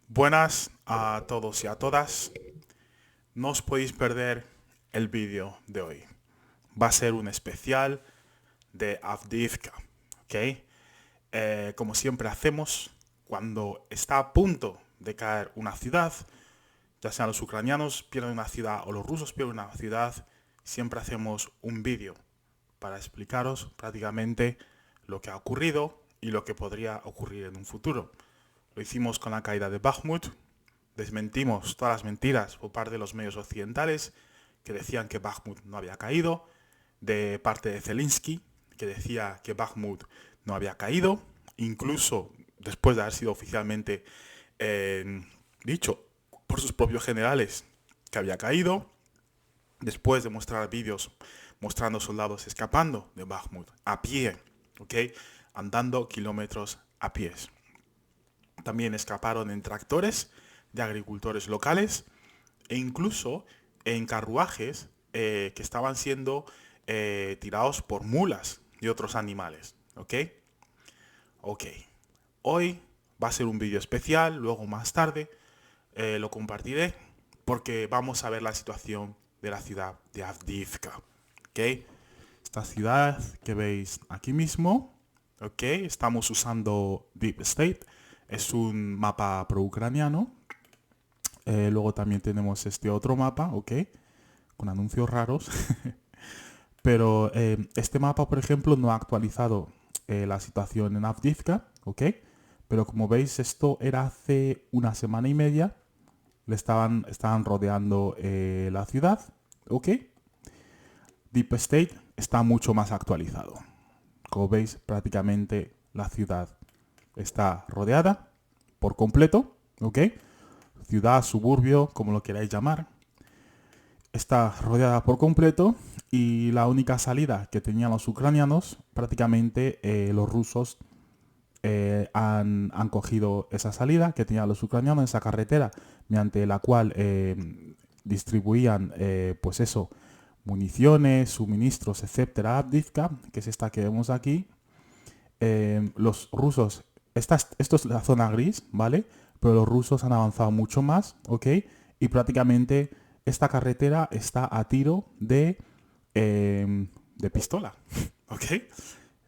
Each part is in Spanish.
Buenas a todos y a todas. No os podéis perder el vídeo de hoy. Va a ser un especial de Avdiivka, ¿ok? Como siempre hacemos, cuando está a punto de caer una ciudad, ya sean los ucranianos pierden una ciudad o los rusos pierden una ciudad, siempre hacemos un vídeo para explicaros prácticamente lo que ha ocurrido y lo que podría ocurrir en un futuro. Lo hicimos con la caída de Bakhmut. Desmentimos todas las mentiras por parte de los medios occidentales que decían que Bakhmut no había caído, de parte de Zelensky, que decía que Bakhmut no había caído, incluso después de haber sido oficialmente dicho por sus propios generales que había caído, después de mostrar vídeos mostrando soldados escapando de Bakhmut a pie, ¿ok? Andando kilómetros a pies. También escaparon en tractores de agricultores locales e incluso en carruajes que estaban siendo tirados por mulas y otros animales. ¿Ok? Ok. Hoy va a ser un vídeo especial, luego más tarde lo compartiré porque vamos a ver la situación de la ciudad de Avdiivka. ¿Ok? Esta ciudad que veis aquí mismo, ¿ok? Estamos usando Deep State, es un mapa pro-ucraniano. Luego también tenemos este otro mapa, ¿ok? Con anuncios raros. Pero este mapa, por ejemplo, no ha actualizado la situación en Avdiivka, ¿ok? Pero como veis, esto era hace una semana y media. Estaban rodeando la ciudad, ¿ok? Deep State está mucho más actualizado. Como veis, prácticamente la ciudad está rodeada por completo, ¿ok? Ciudad, suburbio, como lo queráis llamar, está rodeada por completo y la única salida que tenían los ucranianos, prácticamente los rusos han cogido esa salida que tenían los ucranianos, esa carretera mediante la cual distribuían, pues eso, municiones, suministros, etcétera, a Avdiivka, que es esta que vemos aquí. Los rusos, esto es la zona gris, ¿vale? Pero los rusos han avanzado mucho más, ¿ok? Y prácticamente esta carretera está a tiro de pistola, ¿ok?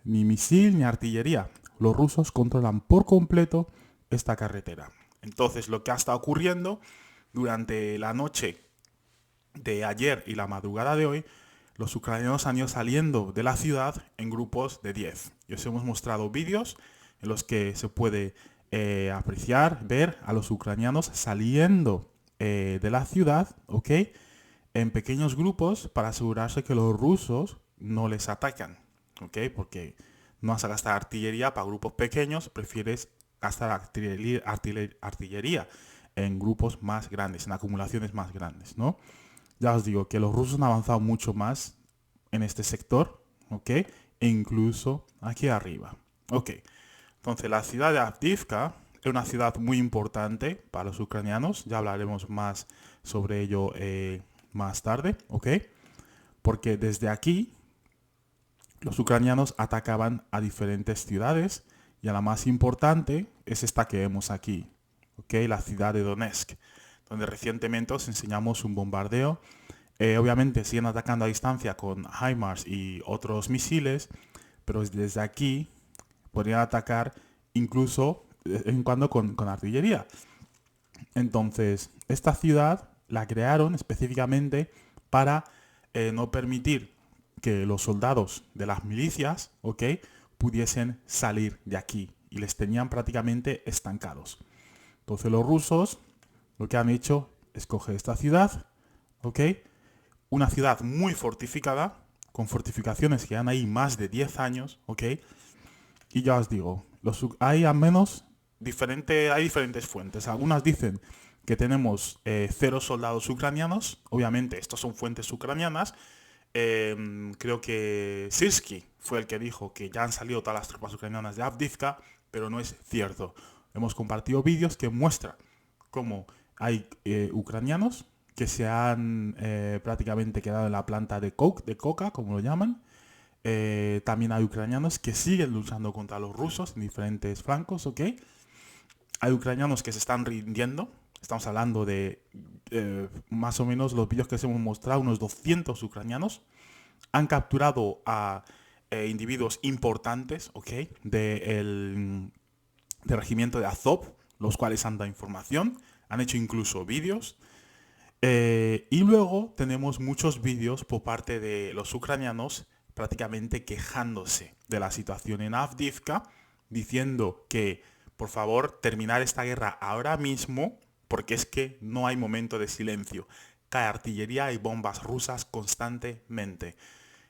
Ni misil ni artillería. Los rusos controlan por completo esta carretera. Entonces, lo que ha estado ocurriendo durante la noche de ayer y la madrugada de hoy, los ucranianos han ido saliendo de la ciudad en grupos de 10. Y os hemos mostrado vídeos en los que se puede apreciar, ver a los ucranianos saliendo de la ciudad, ¿ok? En pequeños grupos para asegurarse que los rusos no les atacan, ¿ok? Porque no vas a gastar artillería para grupos pequeños, prefieres gastar artillería en grupos más grandes, en acumulaciones más grandes, ¿no? Ya os digo que los rusos han avanzado mucho más en este sector, ¿ok? E incluso aquí arriba, ¿ok? Entonces la ciudad de Avdiivka es una ciudad muy importante para los ucranianos, ya hablaremos más sobre ello más tarde, ¿ok? Porque desde aquí los ucranianos atacaban a diferentes ciudades y a la más importante es esta que vemos aquí, ¿ok? La ciudad de Donetsk, donde recientemente os enseñamos un bombardeo. Obviamente siguen atacando a distancia con HIMARS y otros misiles, pero desde aquí podrían atacar incluso de vez en cuando con artillería. Entonces, esta ciudad la crearon específicamente para no permitir que los soldados de las milicias, ¿ok?, pudiesen salir de aquí y les tenían prácticamente estancados. Entonces los rusos lo que han hecho es coger esta ciudad, ¿ok?, una ciudad muy fortificada, con fortificaciones que han ahí más de 10 años, ¿ok? Y ya os digo, hay al menos hay diferentes fuentes. Algunas dicen que tenemos 0 soldados ucranianos, obviamente estas son fuentes ucranianas. Creo que Sirsky fue el que dijo que ya han salido todas las tropas ucranianas de Avdiivka, pero no es cierto. Hemos compartido vídeos que muestran cómo hay ucranianos que se han prácticamente quedado en la planta de coca, como lo llaman. También hay ucranianos que siguen luchando contra los rusos en diferentes flancos, ¿ok? hay ucranianos que se están rindiendo. Estamos hablando de más o menos los vídeos que os hemos mostrado, unos 200 ucranianos. Han capturado a individuos importantes, ¿ok? Del regimiento de Azov, los cuales han dado información. Han hecho incluso vídeos. Y luego tenemos muchos vídeos por parte de los ucranianos prácticamente quejándose de la situación en Avdiivka, diciendo que por favor terminar esta guerra ahora mismo porque es que no hay momento de silencio. Cae artillería y bombas rusas constantemente.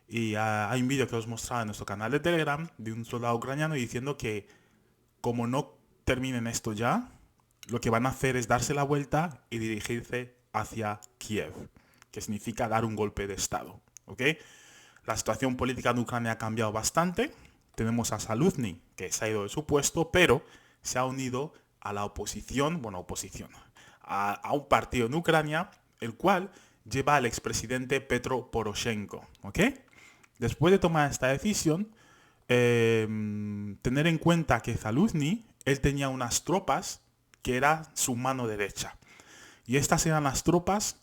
Y hay un vídeo que os mostraba en nuestro canal de Telegram de un soldado ucraniano diciendo que como no terminen esto ya, lo que van a hacer es darse la vuelta y dirigirse hacia Kiev, que significa dar un golpe de estado, ¿ok? La situación política en Ucrania ha cambiado bastante. Tenemos a Zaluzny, que se ha ido de su puesto, pero se ha unido a la oposición, a un partido en Ucrania, el cual lleva al expresidente Petro Poroshenko, ¿ok? Después de tomar esta decisión, tener en cuenta que Zaluzny, él tenía unas tropas que era su mano derecha. Y estas eran las tropas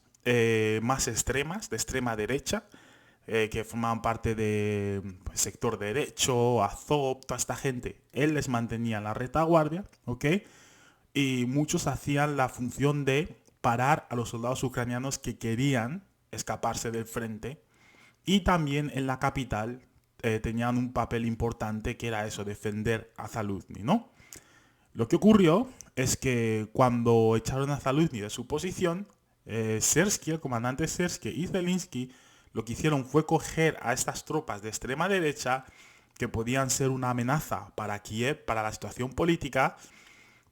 más extremas, de extrema derecha, que formaban parte del sector derecho, Azov, toda esta gente. Él les mantenía en la retaguardia, ¿ok? Y muchos hacían la función de parar a los soldados ucranianos que querían escaparse del frente. Y también en la capital tenían un papel importante que era eso, defender a Zaluzny, ¿no? Lo que ocurrió es que cuando echaron a Zaluzny de su posición, Sersky, el comandante Sersky y Zelensky lo que hicieron fue coger a estas tropas de extrema derecha que podían ser una amenaza para Kiev, para la situación política,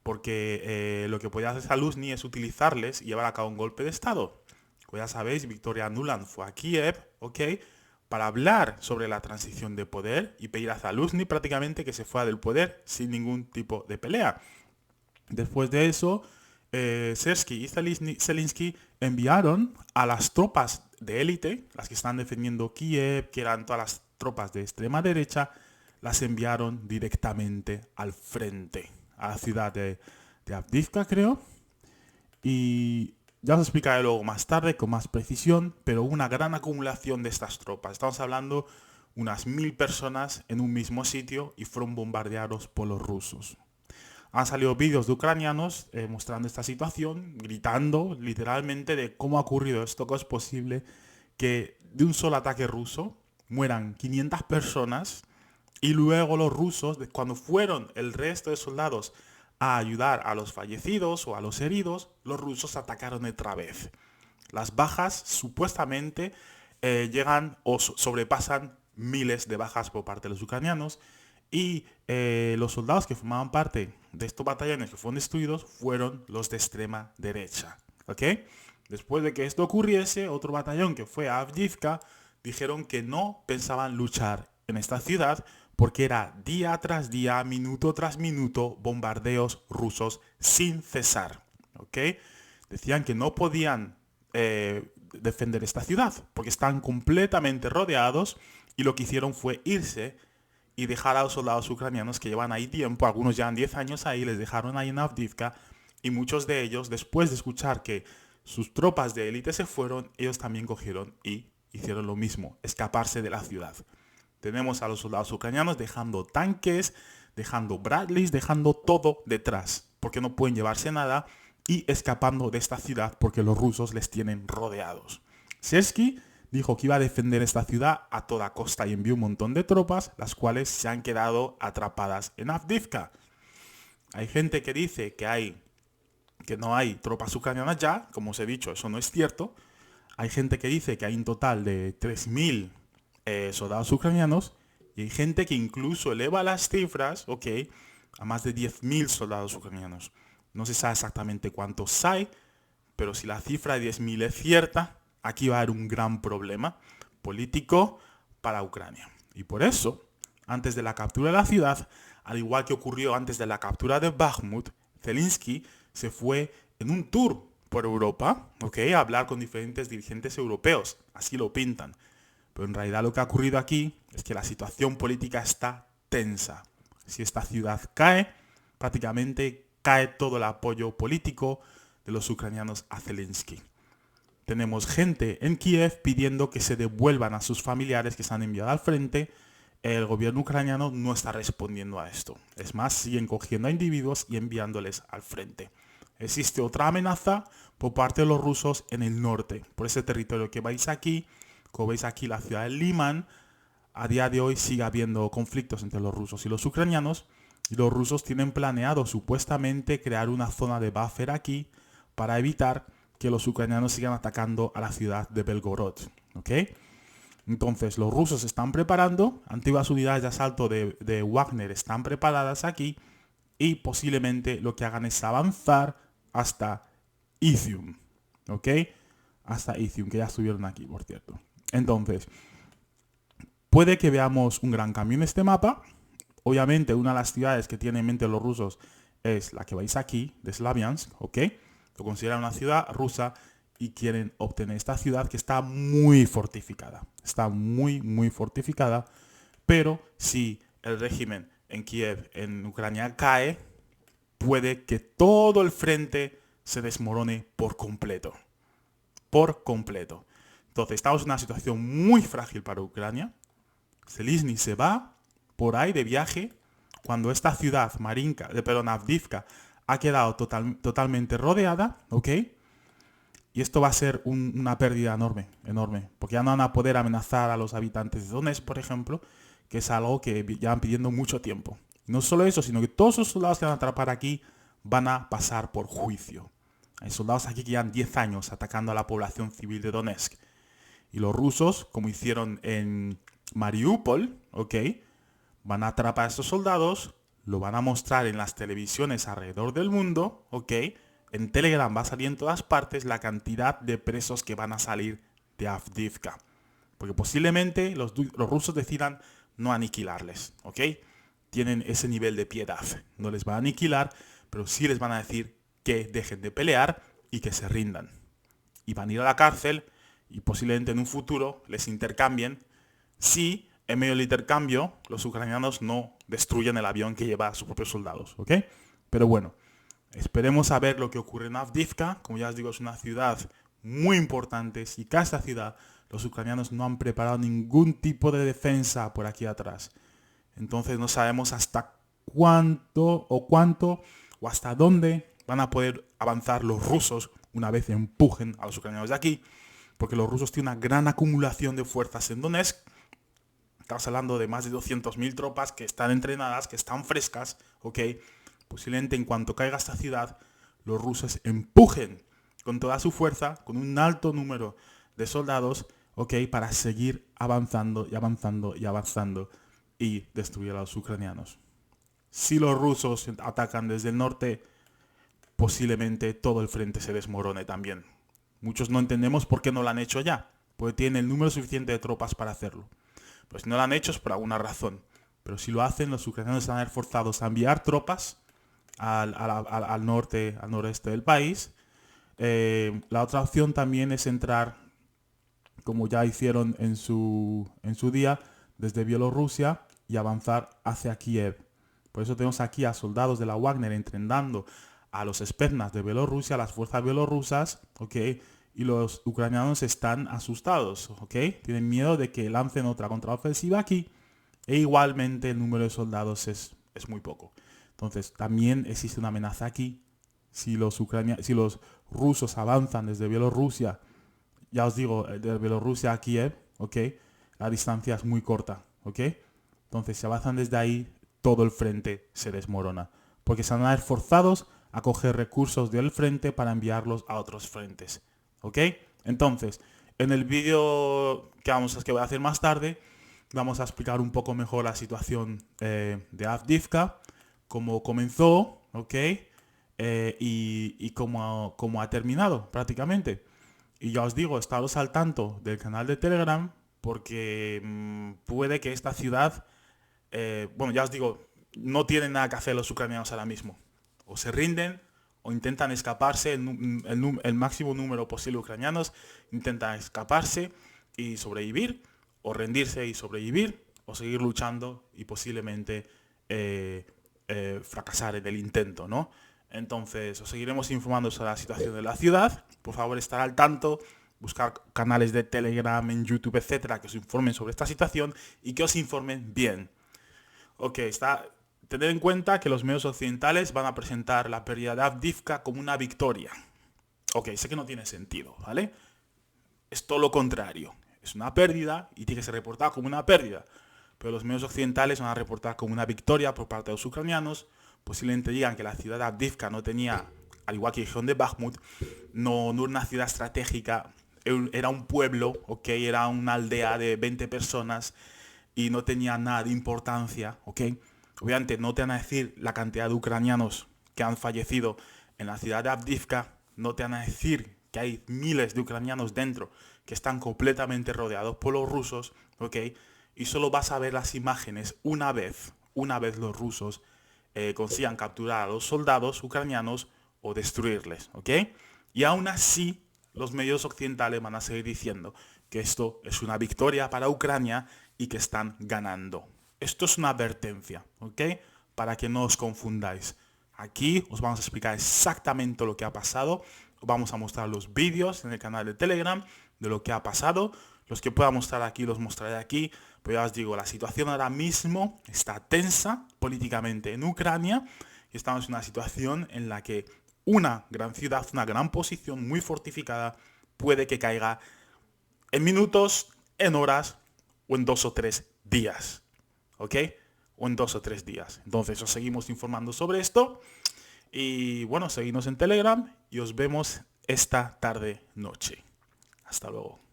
porque lo que podía hacer Zaluzny es utilizarles y llevar a cabo un golpe de estado. Como ya sabéis, Victoria Nuland fue a Kiev, ¿ok?, para hablar sobre la transición de poder y pedir a Zaluzny prácticamente que se fuera del poder sin ningún tipo de pelea. Después de eso, Sersky y Zelensky enviaron a las tropas de élite, las que están defendiendo Kiev, que eran todas las tropas de extrema derecha, las enviaron directamente al frente, a la ciudad de Avdiivka, creo. Y ya os explicaré luego más tarde con más precisión, pero hubo una gran acumulación de estas tropas. Estamos hablando unas 1000 personas en un mismo sitio y fueron bombardeados por los rusos. Han salido vídeos de ucranianos mostrando esta situación, gritando literalmente de cómo ha ocurrido esto, que es posible que de un solo ataque ruso mueran 500 personas y luego los rusos, cuando fueron el resto de soldados a ayudar a los fallecidos o a los heridos, los rusos atacaron otra vez. Las bajas supuestamente llegan o sobrepasan miles de bajas por parte de los ucranianos y los soldados que formaban parte de estos batallones que fueron destruidos fueron los de extrema derecha, ¿ok? Después de que esto ocurriese, otro batallón que fue a Avdiivka dijeron que no pensaban luchar en esta ciudad porque era día tras día, minuto tras minuto, bombardeos rusos sin cesar, ¿ok? Decían que no podían defender esta ciudad porque están completamente rodeados y lo que hicieron fue irse y dejar a los soldados ucranianos que llevan ahí tiempo, algunos llevan 10 años ahí, les dejaron ahí en Avdiivka y muchos de ellos, después de escuchar que sus tropas de élite se fueron, ellos también cogieron y hicieron lo mismo, escaparse de la ciudad. Tenemos a los soldados ucranianos dejando tanques, dejando Bradleys, dejando todo detrás, porque no pueden llevarse nada y escapando de esta ciudad porque los rusos les tienen rodeados. Sersky dijo que iba a defender esta ciudad a toda costa y envió un montón de tropas, las cuales se han quedado atrapadas en Avdiivka. Hay gente que dice que no hay tropas ucranianas ya, como os he dicho, eso no es cierto. Hay gente que dice que hay un total de 3000 soldados ucranianos y hay gente que incluso eleva las cifras, ¿ok?, a más de 10.000 soldados ucranianos. No se sabe exactamente cuántos hay, pero si la cifra de 10.000 es cierta, aquí va a haber un gran problema político para Ucrania. Y por eso, antes de la captura de la ciudad, al igual que ocurrió antes de la captura de Bakhmut, Zelensky se fue en un tour por Europa, ¿ok?, a hablar con diferentes dirigentes europeos. Así lo pintan. Pero en realidad lo que ha ocurrido aquí es que la situación política está tensa. Si esta ciudad cae, prácticamente cae todo el apoyo político de los ucranianos a Zelensky. Tenemos gente en Kiev pidiendo que se devuelvan a sus familiares que se han enviado al frente. El gobierno ucraniano no está respondiendo a esto. Es más, siguen cogiendo a individuos y enviándoles al frente. Existe otra amenaza por parte de los rusos en el norte. Por ese territorio que veis aquí, como veis aquí la ciudad de Liman, a día de hoy sigue habiendo conflictos entre los rusos y los ucranianos. Y los rusos tienen planeado supuestamente crear una zona de buffer aquí para evitar que los ucranianos sigan atacando a la ciudad de Belgorod, ¿ok? Entonces los rusos se están preparando, antiguas unidades de asalto de Wagner están preparadas aquí y posiblemente lo que hagan es avanzar hasta Izium, ¿ok? Hasta Izium, que ya estuvieron aquí, por cierto. Entonces, puede que veamos un gran cambio en este mapa. Obviamente, una de las ciudades que tienen en mente los rusos es la que veis aquí, de Slaviansk, ¿ok? Lo consideran una ciudad rusa y quieren obtener esta ciudad que está muy fortificada. Está muy, muy fortificada. Pero si el régimen en Kiev, en Ucrania, cae, puede que todo el frente se desmorone por completo. Por completo. Entonces, estamos en una situación muy frágil para Ucrania. Zelensky se va por ahí de viaje cuando esta ciudad, Avdiivka, ha quedado totalmente rodeada, ¿ok? Y esto va a ser una pérdida enorme, enorme, porque ya no van a poder amenazar a los habitantes de Donetsk, por ejemplo, que es algo que llevan pidiendo mucho tiempo. Y no solo eso, sino que todos los soldados que van a atrapar aquí van a pasar por juicio. Hay soldados aquí que llevan 10 años atacando a la población civil de Donetsk. Y los rusos, como hicieron en Mariupol, ¿ok? Van a atrapar a estos soldados, lo van a mostrar en las televisiones alrededor del mundo, ¿ok? En Telegram va a salir en todas partes la cantidad de presos que van a salir de Avdiivka. Porque posiblemente los rusos decidan no aniquilarles, ¿ok? Tienen ese nivel de piedad. No les van a aniquilar, pero sí les van a decir que dejen de pelear y que se rindan. Y van a ir a la cárcel y posiblemente en un futuro les intercambien si en medio del intercambio los ucranianos no destruyen el avión que lleva a sus propios soldados, ¿ok? Pero bueno, esperemos a ver lo que ocurre en Avdiivka. Como ya os digo, es una ciudad muy importante. Si cae esta ciudad, los ucranianos no han preparado ningún tipo de defensa por aquí atrás. Entonces no sabemos hasta cuánto o hasta dónde van a poder avanzar los rusos una vez empujen a los ucranianos de aquí. Porque los rusos tienen una gran acumulación de fuerzas en Donetsk. Estamos hablando de más de 200.000 tropas que están entrenadas, que están frescas, ¿ok? Posiblemente en cuanto caiga esta ciudad, los rusos empujen con toda su fuerza, con un alto número de soldados, ¿ok? Para seguir avanzando y avanzando y avanzando y destruir a los ucranianos. Si los rusos atacan desde el norte, posiblemente todo el frente se desmorone también. Muchos no entendemos por qué no lo han hecho ya, porque tienen el número suficiente de tropas para hacerlo. Pues si no lo han hecho es por alguna razón. Pero si lo hacen, los ucranianos van a ser forzados a enviar tropas al norte, al noreste del país. La otra opción también es entrar, como ya hicieron en su día, desde Bielorrusia y avanzar hacia Kiev. Por eso tenemos aquí a soldados de la Wagner entrenando a los Spetsnaz de Bielorrusia, a las fuerzas bielorrusas, ¿ok? Y los ucranianos están asustados, ¿ok? Tienen miedo de que lancen otra contraofensiva aquí. E igualmente el número de soldados es muy poco. Entonces también existe una amenaza aquí. Si los rusos avanzan desde Bielorrusia, ya os digo, de Bielorrusia a Kiev, ¿ok? La distancia es muy corta, ¿ok? Entonces si avanzan desde ahí, todo el frente se desmorona. Porque se van a ver forzados a coger recursos del frente para enviarlos a otros frentes. ¿Ok? Entonces, en el vídeo que voy a hacer más tarde, vamos a explicar un poco mejor la situación de Avdiivka, cómo comenzó, ¿ok? Y cómo ha terminado prácticamente. Y ya os digo, estaros al tanto del canal de Telegram, porque puede que esta ciudad, bueno, ya os digo, no tienen nada que hacer los ucranianos ahora mismo. O se rinden o intentan escaparse, el máximo número posible de ucranianos intentan escaparse y sobrevivir, o rendirse y sobrevivir, o seguir luchando y posiblemente fracasar en el intento, ¿no? Entonces, os seguiremos informando sobre la situación de la ciudad. Por favor, estar al tanto, buscar canales de Telegram, en YouTube, etcétera, que os informen sobre esta situación y que os informen bien. Ok, tened en cuenta que los medios occidentales van a presentar la pérdida de Avdiivka como una victoria. Ok, sé que no tiene sentido, ¿vale? Es todo lo contrario. Es una pérdida y tiene que ser reportada como una pérdida. Pero los medios occidentales van a reportar como una victoria por parte de los ucranianos. Posiblemente digan que la ciudad de Avdiivka no tenía, al igual que la región de Bakhmut, no era una ciudad estratégica, era un pueblo, ok, era una aldea de 20 personas y no tenía nada de importancia, ok. Obviamente no te van a decir la cantidad de ucranianos que han fallecido en la ciudad de Avdiivka, no te van a decir que hay miles de ucranianos dentro que están completamente rodeados por los rusos, ok. Y solo vas a ver las imágenes una vez los rusos consigan capturar a los soldados ucranianos o destruirles, ¿ok? Y aún así, los medios occidentales van a seguir diciendo que esto es una victoria para Ucrania y que están ganando. Esto es una advertencia, ¿ok? Para que no os confundáis. Aquí os vamos a explicar exactamente lo que ha pasado. Os vamos a mostrar los vídeos en el canal de Telegram de lo que ha pasado. Los que pueda mostrar aquí los mostraré aquí. Pero ya os digo, la situación ahora mismo está tensa políticamente en Ucrania. Y estamos en una situación en la que una gran ciudad, una gran posición muy fortificada puede que caiga en minutos, en horas o en 2 o 3 días. ¿Ok? O en 2 o 3 días. Entonces os seguimos informando sobre esto. Y bueno, seguidnos en Telegram y os vemos esta tarde noche. Hasta luego.